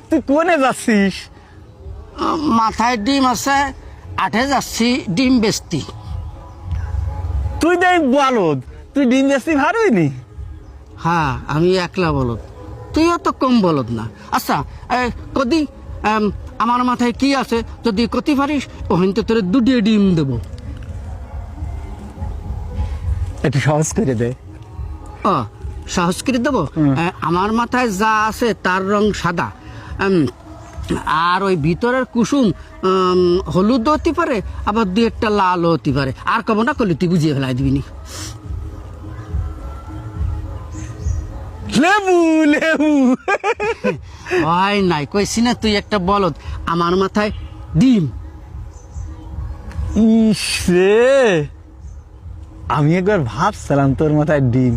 তুই কোনে যাচ্ছিস? মাথায় ডিম আছে, আঠে যাচ্ছি ডিম বেচতি। তুই দেখ বলদ, তুই ডিম বেশি ভারইনি। হ্যাঁ, আমি একলা বলদ, তুইও তো কম বলদ না। আচ্ছা, কদি আমার মাথায় কি আছে যদি কতি পারিস ওখান তো তোর দুটিয়ে ডিম দেবো। একটু সহজ করে দে। ও, সাহস করে দেবো। আমার মাথায় যা আছে তার রং সাদা, আর ওই ভিতরের কুসুম হলুদ হতে পারে, আবার দুই একটা লাল হতে পারে। আর কব না করলে তুই বুঝিয়ে ফেলাই দিবি নি। লেবু লেবু। হয় নাই, কইছি না তুই একটা বলদ। আমার মাথায় ডিম। ইস রে, আমি একবার ভাবছিলাম তোর মাথায় ডিম।